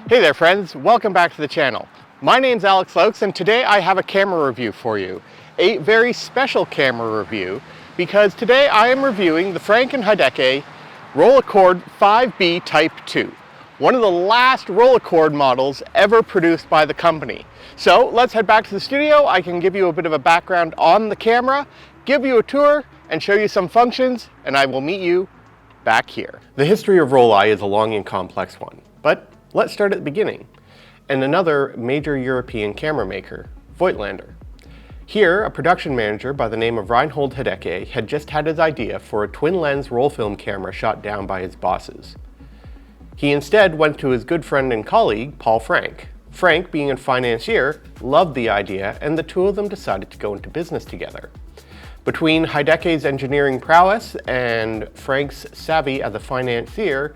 Hey there friends, welcome back to the channel. My name's Volks and today I have a camera review for you. A very special camera review because today I am reviewing the Franke Heidecke Rolleicord 5B Type 2. One of the last Rolleicord models ever produced by the company. So let's head back to the studio. I can give you a bit of a background on the camera, give you a tour and show you some functions, and I will meet you back here. The history of Rollei is a long and complex one, but let's start at the beginning, and another major European camera maker, Voigtlander. Here, a production manager by the name of Reinhold Heidecke had just had his idea for a twin-lens roll film camera shot down by his bosses. He instead went to his good friend and colleague, Paul Franke. Franke, being a financier, loved the idea, and the two of them decided to go into business together. Between Heidecke's engineering prowess and Franke's savvy as a financier,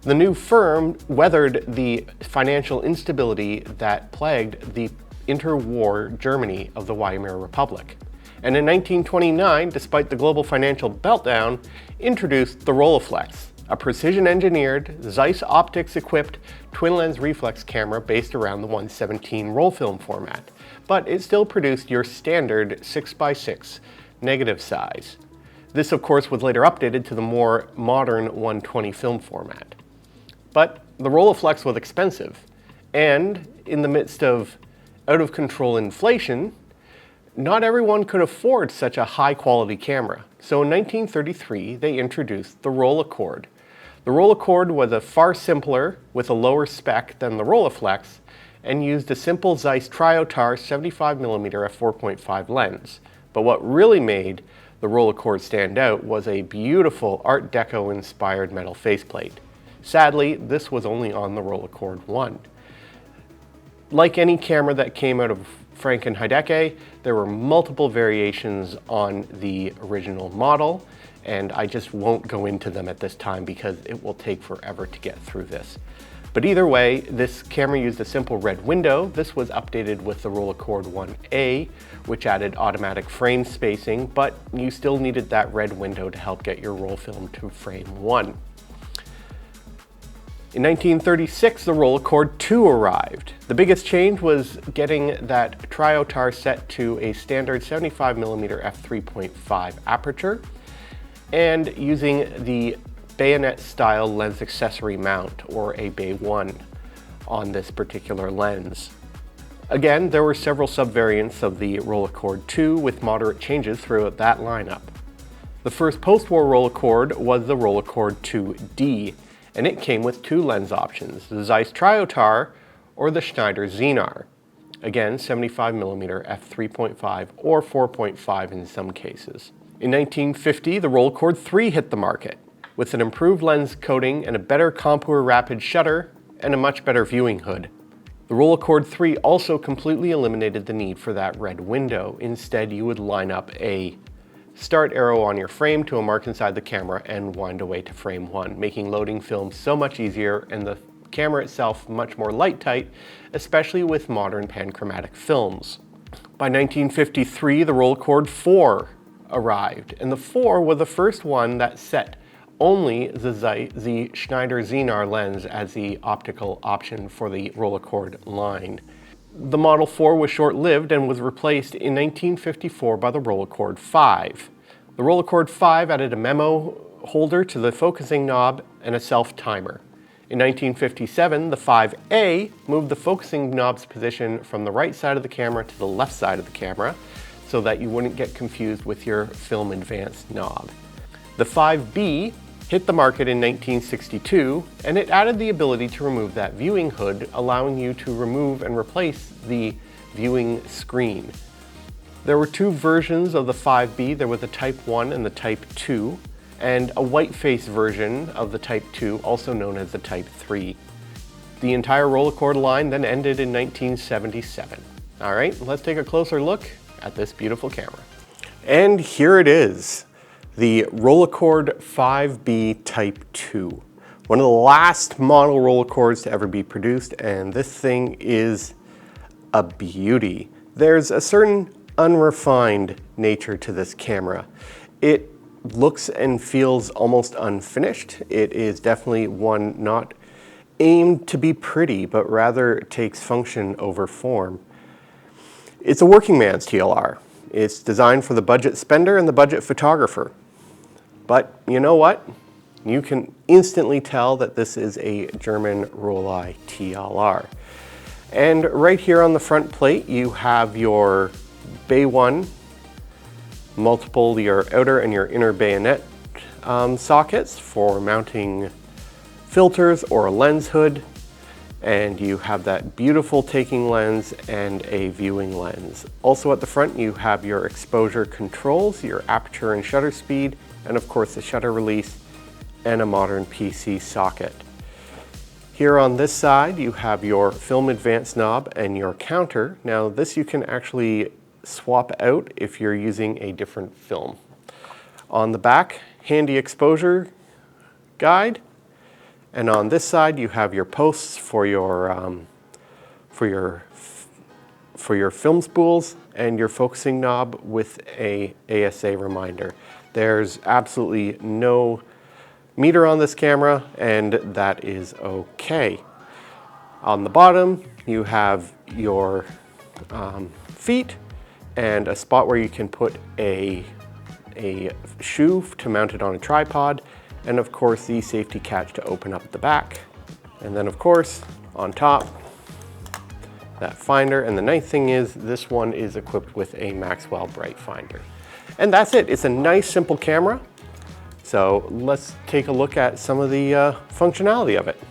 the new firm weathered the financial instability that plagued the interwar Germany of the Weimar Republic. And in 1929, despite the global financial meltdown, introduced the Rollleiflex, a precision-engineered, Zeiss optics-equipped twin-lens reflex camera based around the 117 roll film format. But it still produced your standard 6x6 negative size. This, of course, was later updated to the more modern 120 film format. But the Rolleiflex was expensive, and in the midst of out-of-control inflation, not everyone could afford such a high-quality camera. So in 1933, they introduced the Rolleicord. The Rolleicord was a far simpler, with a lower spec than the Rolleiflex, and used a simple Zeiss Triotar 75mm f4.5 lens. But what really made the Rolleicord stand out was a beautiful Art Deco-inspired metal faceplate. Sadly, this was only on the Rolleicord 1. Like any camera that came out of Franke Heidecke, there were multiple variations on the original model, and I just won't go into them at this time because it will take forever to get through this. But either way, this camera used a simple red window. This was updated with the Rolleicord 1A, which added automatic frame spacing, but you still needed that red window to help get your roll film to frame 1. In 1936, the Rolleicord 2 arrived. The biggest change was getting that Triotar set to a standard 75mm f3.5 aperture and using the bayonet-style lens accessory mount, or a Bay 1, on this particular lens. Again, there were several subvariants of the Rolleicord 2 with moderate changes throughout that lineup. The first post-war Rolleicord was the Rolleicord 2D, and it came with two lens options, the Zeiss Triotar or the Schneider Xenar. Again, 75mm f3.5 or 4.5 in some cases. In 1950, the Rolleicord 3 hit the market with an improved lens coating and a better contour rapid shutter and a much better viewing hood. The Rolleicord 3 also completely eliminated the need for that red window. Instead, you would line up a start arrow on your frame to a mark inside the camera and wind away to frame 1, making loading film so much easier and the camera itself much more light-tight, especially with modern panchromatic films. By 1953, the Rolleicord 4 arrived, and the 4 was the first one that set only the Schneider Xenar lens as the optical option for the Rolleicord line. The Model 4 was short-lived and was replaced in 1954 by the Rolleicord 5. The Rolleicord 5 added a memo holder to the focusing knob and a self-timer. In 1957, the 5A moved the focusing knob's position from the right side of the camera to the left side of the camera so that you wouldn't get confused with your film advanced knob. The 5B hit the market in 1962, and it added the ability to remove that viewing hood, allowing you to remove and replace the viewing screen. There were two versions of the 5B. There was the Type 1 and the Type 2, and a white-face version of the Type 2, also known as the Type 3. The entire Rolleicord line then ended in 1977. All right, let's take a closer look at this beautiful camera. And here it is. The Rolleicord 5B Type 2. One of the last model Rolleicords to ever be produced, and this thing is a beauty. There's a certain unrefined nature to this camera. It looks and feels almost unfinished. It is definitely one not aimed to be pretty, but rather takes function over form. It's a working man's TLR. It's designed for the budget spender and the budget photographer. But you know what? You can instantly tell that this is a German Rollei TLR. And right here on the front plate, you have your Bay 1, multiple your outer and your inner bayonet sockets for mounting filters or a lens hood. And you have that beautiful taking lens and a viewing lens. Also at the front, you have your exposure controls, your aperture and shutter speed, and of course the shutter release and a modern PC socket. Here on this side, you have your film advance knob and your counter. Now this you can actually swap out if you're using a different film. On the back, handy exposure guide. And on this side, you have your posts for your film spools and your focusing knob with a ASA reminder. There's absolutely no meter on this camera, and that is okay. On the bottom, you have your feet and a spot where you can put a shoe to mount it on a tripod, and of course the safety catch to open up the back. And then of course, on top, that finder. And the nice thing is this one is equipped with a Maxwell Bright finder. And that's it. It's a nice, simple camera. So let's take a look at some of the functionality of it.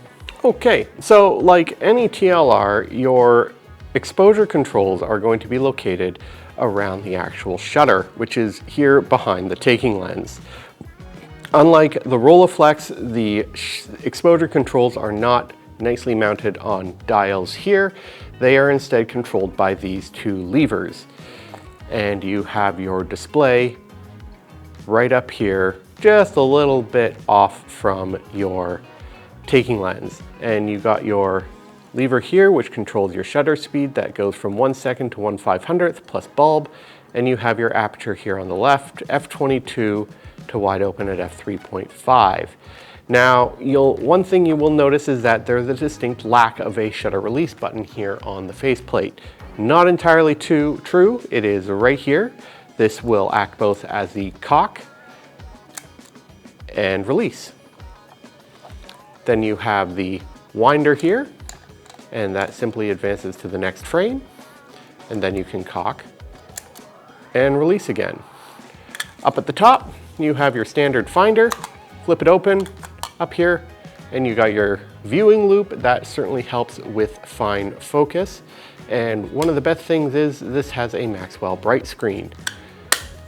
Okay, so like any TLR, your exposure controls are going to be located around the actual shutter, which is here behind the taking lens. Unlike the Rollleiflex, the exposure controls are not nicely mounted on dials here. They are instead controlled by these two levers. And you have your display right up here, just a little bit off from your taking lens. And you got your lever here, which controls your shutter speed that goes from 1 second to 1/500th plus bulb. And you have your aperture here on the left, f/22 to wide open at f/3.5. Now, one thing you will notice is that there's a distinct lack of a shutter release button here on the faceplate. Not entirely true, it is right here. This will act both as the cock and release. Then you have the winder here, and that simply advances to the next frame, and then you can cock and release again. Up at the top, you have your standard finder. Flip it open up here, and you got your viewing loop. That certainly helps with fine focus. And one of the best things is this has a Maxwell Bright screen.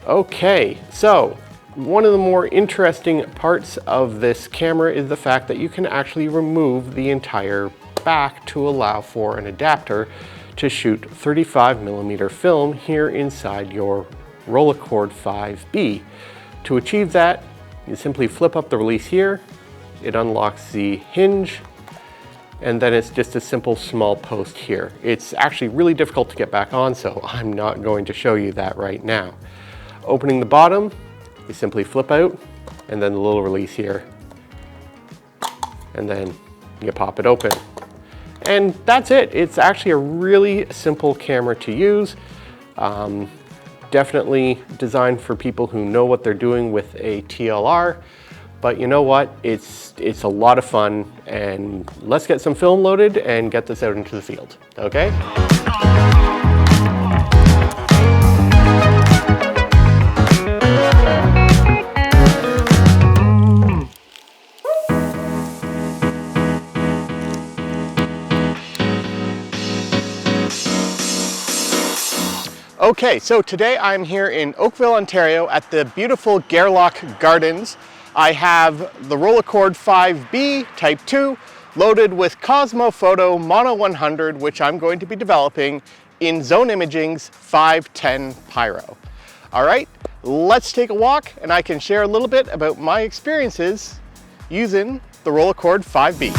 Okay, so one of the more interesting parts of this camera is the fact that you can actually remove the entire back to allow for an adapter to shoot 35mm film here inside your Rolleicord 5B. To achieve that, you simply flip up the release here, it unlocks the hinge, and then it's just a simple small post here. It's actually really difficult to get back on, so I'm not going to show you that right now. Opening the bottom, you simply flip out, and then the little release here, and then you pop it open. And that's it. It's actually a really simple camera to use. Definitely designed for people who know what they're doing with a TLR, but you know what? It's a lot of fun, and let's get some film loaded and get this out into the field, okay? Okay, so today I'm here in Oakville, Ontario at the beautiful Gairloch Gardens. I have the Rolleicord 5B Type 2 loaded with Cosmo Photo Mono 100, which I'm going to be developing in Zone Imaging's 510 Pyro. All right, let's take a walk and I can share a little bit about my experiences using the Rolleicord 5B.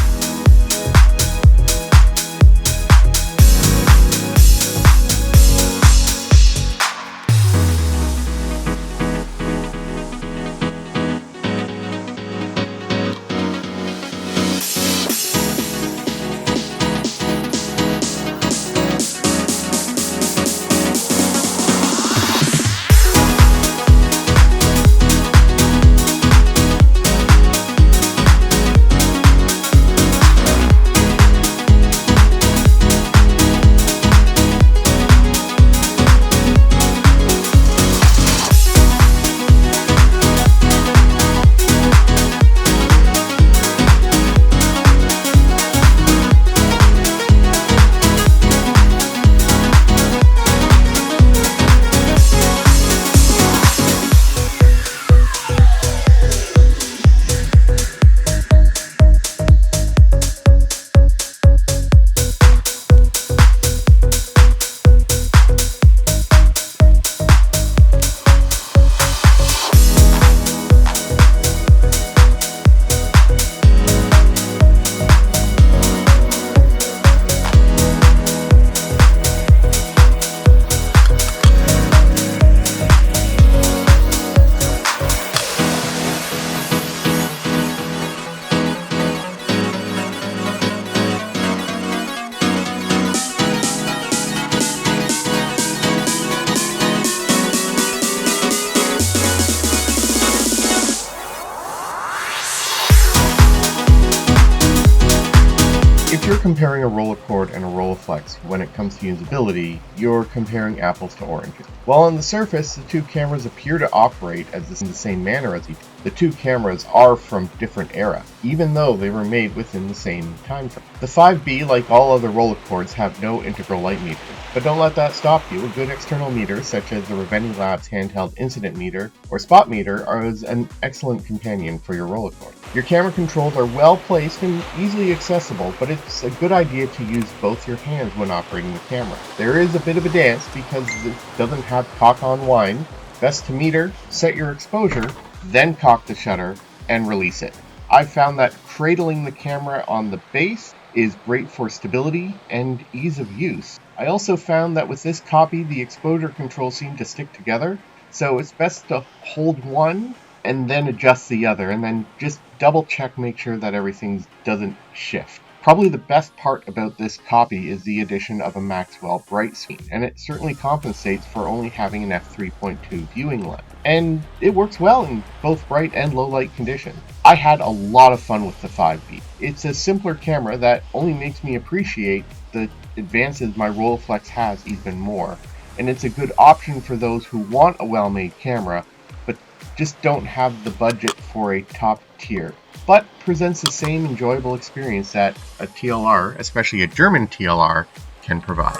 If you're comparing a Rolleicord and a Rollleiflex when it comes to usability, you're comparing apples to oranges. While on the surface, the two cameras appear to operate in the same manner as each other, the two cameras are from different era, even though they were made within the same time frame. The 5B, like all other Rolleicords, have no integral light meter, but don't let that stop you. A good external meter, such as the Ravenni Labs handheld incident meter or spot meter, is an excellent companion for your Rolleicord. Your camera controls are well placed and easily accessible, but it's a good idea to use both your hands when operating the camera. There is a bit of a dance because it doesn't have cock on wind. Best to meter, set your exposure, then cock the shutter and release it. I've found that cradling the camera on the base is great for stability and ease of use. I also found that with this copy, the exposure controls seem to stick together, so it's best to hold one and then adjust the other, and then just double check, make sure that everything doesn't shift. Probably the best part about this copy is the addition of a Maxwell bright screen, and it certainly compensates for only having an f3.2 viewing lens. And it works well in both bright and low light conditions. I had a lot of fun with the 5B. It's a simpler camera that only makes me appreciate the advances my Rolleiflex has even more. And it's a good option for those who want a well-made camera, but just don't have the budget for a top tier, but presents the same enjoyable experience that a TLR, especially a German TLR, can provide.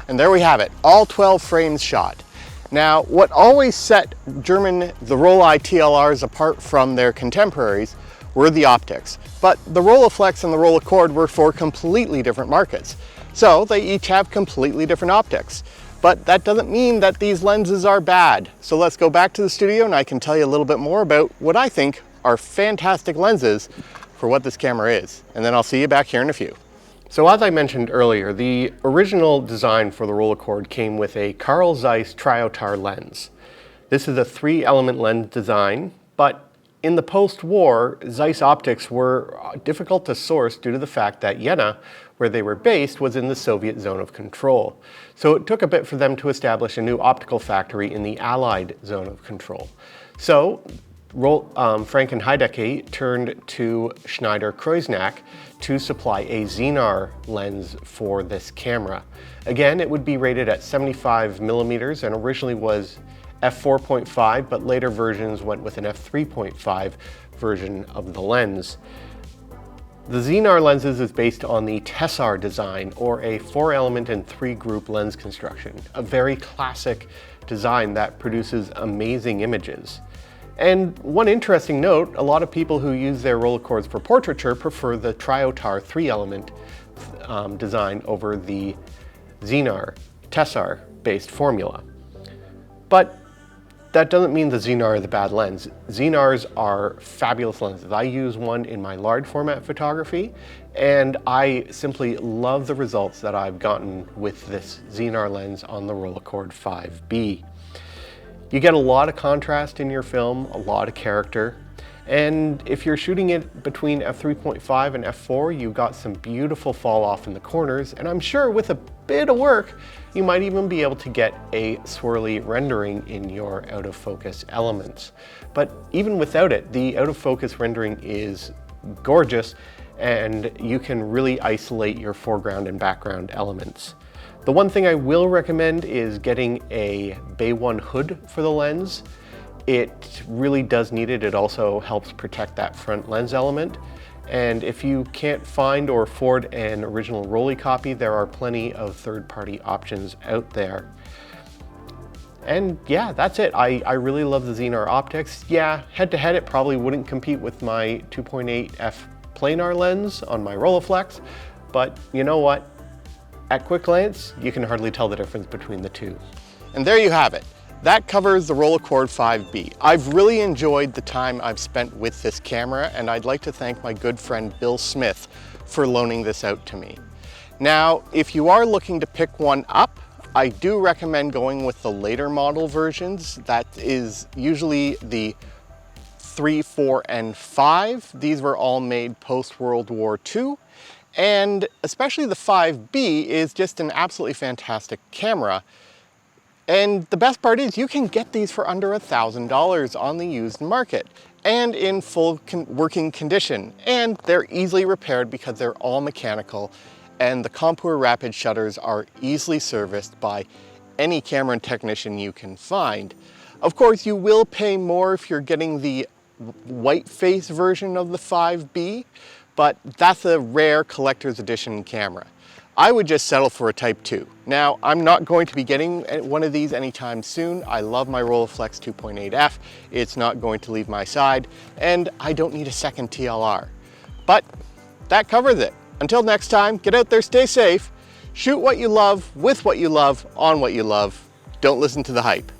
And there we have it, all 12 frames shot. Now, what always set the Rollei TLRs apart from their contemporaries were the optics. But the Rolleiflex and the Rolleicord were for completely different markets. So they each have completely different optics. But that doesn't mean that these lenses are bad. So let's go back to the studio and I can tell you a little bit more about what I think are fantastic lenses for what this camera is. And then I'll see you back here in a few. So as I mentioned earlier, the original design for the Rolleicord came with a Carl Zeiss Triotar lens. This is a 3-element lens design, but in the post-war, Zeiss optics were difficult to source due to the fact that Jena, where they were based, was in the Soviet zone of control. So it took a bit for them to establish a new optical factory in the Allied zone of control. So Franke Heidecke turned to Schneider Kreuznach to supply a Xenar lens for this camera. Again, it would be rated at 75 millimeters and originally was f4.5, but later versions went with an f3.5 version of the lens. The Xenar lenses is based on the Tessar design, or a 4-element and 3-group lens construction, a very classic design that produces amazing images. And one interesting note, a lot of people who use their Rolleicords for portraiture prefer the Triotar 3-element design over the Xenar Tessar based formula. But that doesn't mean the Xenar is the bad lens. Xenars are fabulous lenses. I use one in my large format photography, and I simply love the results that I've gotten with this Xenar lens on the Rolleicord 5B. You get a lot of contrast in your film, a lot of character, and if you're shooting it between f3.5 and f4, you've got some beautiful fall off in the corners, and I'm sure with a bit of work, you might even be able to get a swirly rendering in your out of focus elements. But even without it, the out of focus rendering is gorgeous, and you can really isolate your foreground and background elements. The one thing I will recommend is getting a Bay 1 hood for the lens. It really does need it. It also helps protect that front lens element. And if you can't find or afford an original Rollei copy, there are plenty of third-party options out there. And yeah, that's it. I really love the Xenar optics. Yeah, head-to-head it probably wouldn't compete with my 2.8 f planar lens on my Rolliflex, but you know what? At quick glance, you can hardly tell the difference between the two. And there you have it. That covers the Rolleicord 5B. I've really enjoyed the time I've spent with this camera, and I'd like to thank my good friend Bill Smith for loaning this out to me. Now, if you are looking to pick one up, I do recommend going with the later model versions. That is usually the 3, 4, and 5. These were all made post-World War II. And especially the 5B is just an absolutely fantastic camera. And the best part is you can get these for under $1,000 on the used market and in full working condition. And they're easily repaired because they're all mechanical, and the Compur rapid shutters are easily serviced by any camera technician you can find. Of course, you will pay more if you're getting the white face version of the 5B, but that's a rare collector's edition camera. I would just settle for a Type 2. Now, I'm not going to be getting one of these anytime soon. I love my Rolleiflex 2.8F. It's not going to leave my side, and I don't need a second TLR. But that covers it. Until next time, get out there, stay safe, shoot what you love, with what you love, on what you love. Don't listen to the hype.